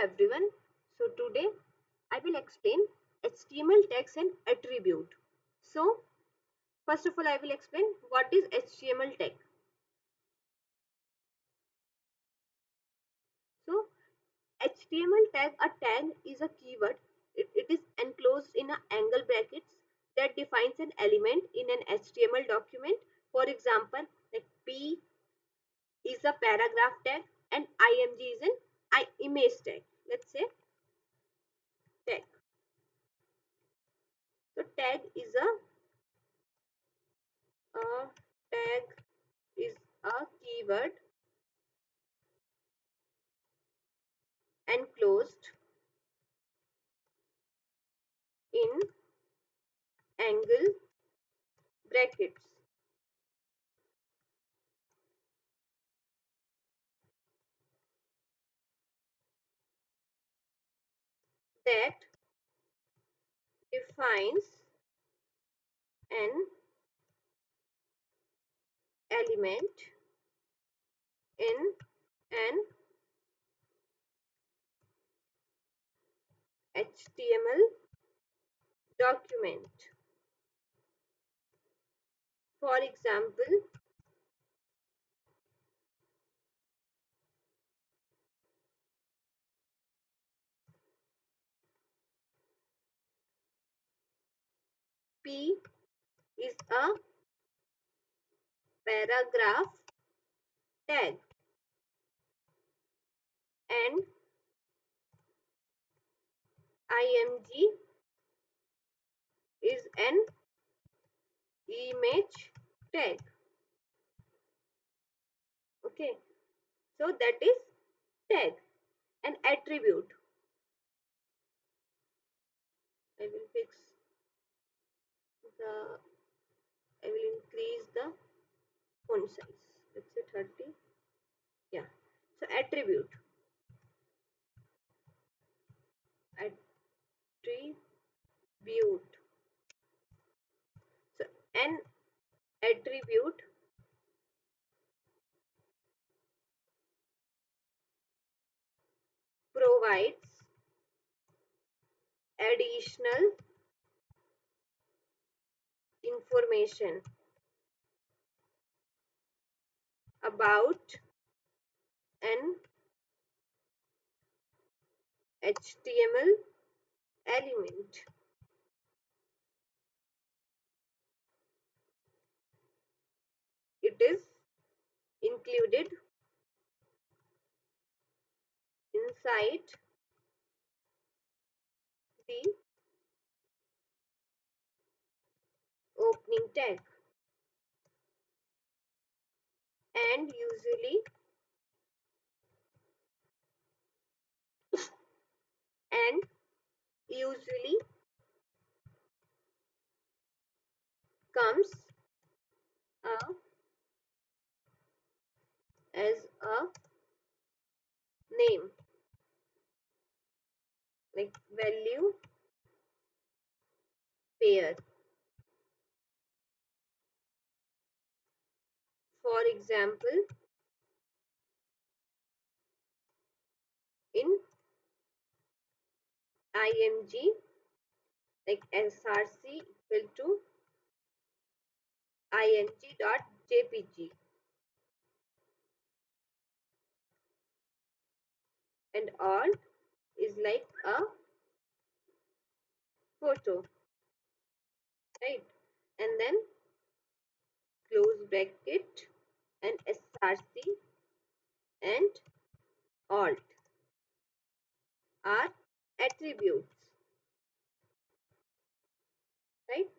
everyone. So today I will explain HTML tags and attribute. So first of all I will explain what is HTML tag. So HTML tag, a tag is a keyword. It is enclosed in a angle brackets that defines an element in an HTML document. For example, like P is a paragraph tag and img is an image tag. Let's say tag. So tag is a keyword enclosed in angle brackets that defines an element in an HTML document. For example, P is a paragraph tag and img is an image tag. Okay, so that is tag. An attribute. I will fix the I will increase the font size. Let's say 30. Yeah. So attribute. So an attribute provides additional information about an HTML element. It is included inside the opening tag and and usually comes uh, as a name like value pair. For example, in img, like src equal to img.jpg, and all is like a photo, right? And then close bracket and src and alt are attributes, right?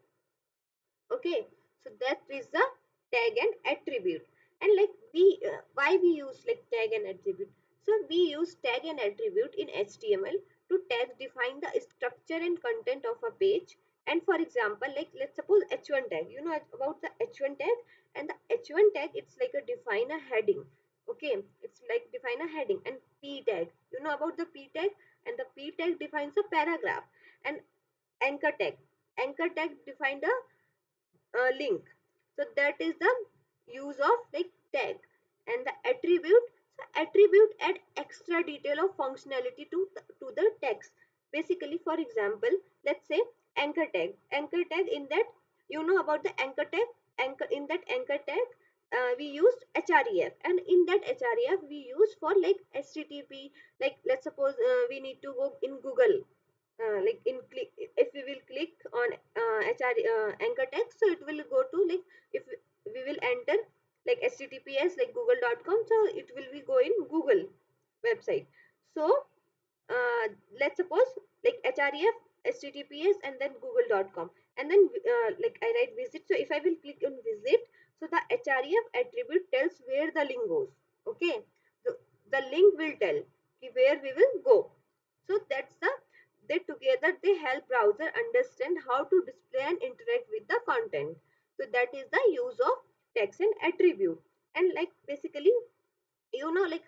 Okay, so that is the tag and attribute. And like we why we use like tag and attribute? So we use tag and attribute in HTML to tag define the structure and content of a page. And for example, like let's suppose h1 tag, you know about the h1 tag. And the h1 tag, it's like a define a heading. Okay, it's like define a heading. And p tag, you know about the p tag. And the p tag defines a paragraph. And anchor tag, anchor tag defined a link. So that is the use of like tag. And the attribute, Attribute add extra detail of functionality to the text. Basically, for example, let's say anchor tag. Anchor tag, in that, you know about the anchor tag. Anchor, in that anchor tag, we used href, and in that href we use for like http. Like, let's suppose we need to go in Google, like in click, if we will click on anchor text, so it will go to like, if we will enter like https like google.com, so it will be go in Google website. So uh, let's suppose like href https and then google.com, and then like I write visit. So if I will click on visit, so the href attribute tells where the link goes. Okay, the, the link will tell where we will go. So that's the, they together they help browser understand how to display and interact with the content. So that is the use of text and attribute. And like basically, you know, like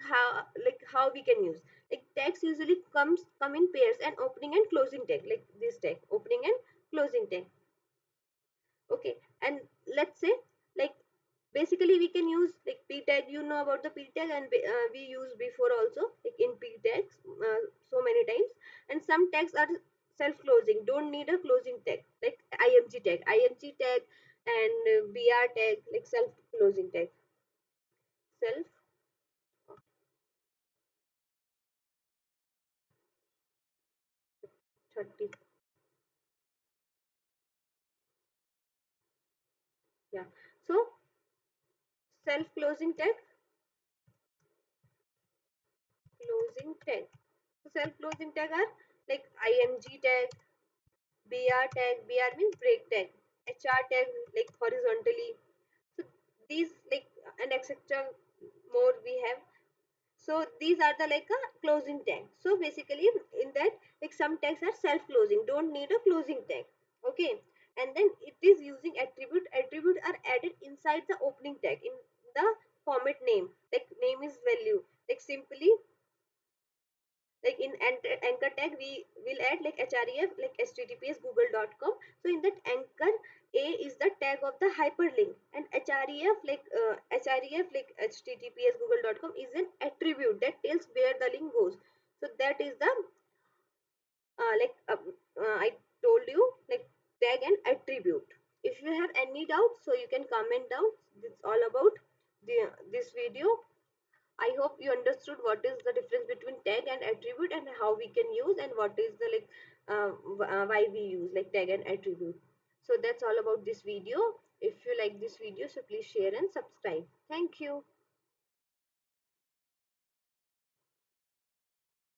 how we can use, like text usually come in pairs, and opening and closing tag, like this tag, opening and closing tag. Okay, and let's say like basically we can use like p tag, you know about the p tag, and we used before also like in p tags so many times. And some tags are self closing, don't need a closing tag, like img tag and br tag, like self closing tag. Self 30. Yeah, so self closing tag, closing tag. So self closing tag are like img tag, br tag, br means break tag, hr tag like horizontally. So these like, and etc more we have. So these are the like a closing tag. So basically in that, like some tags are self closing, don't need a closing tag. Okay, and then it is using attribute. Attribute are added inside the opening tag in the format name, like name is value. Like simply, like in anchor tag we will add like href like https google.com. So in that anchor, a is the tag of the hyperlink, and href like https google.com is an attribute that tells where the link goes. So that is the like I told you, like tag and attribute. If you have any doubts, so you can comment down. It's all about this video. I hope you understood what is the difference between tag and attribute, and how we can use, and what is the like why we use like tag and attribute. So that's all about this video. If you like this video, so please share and subscribe. Thank you.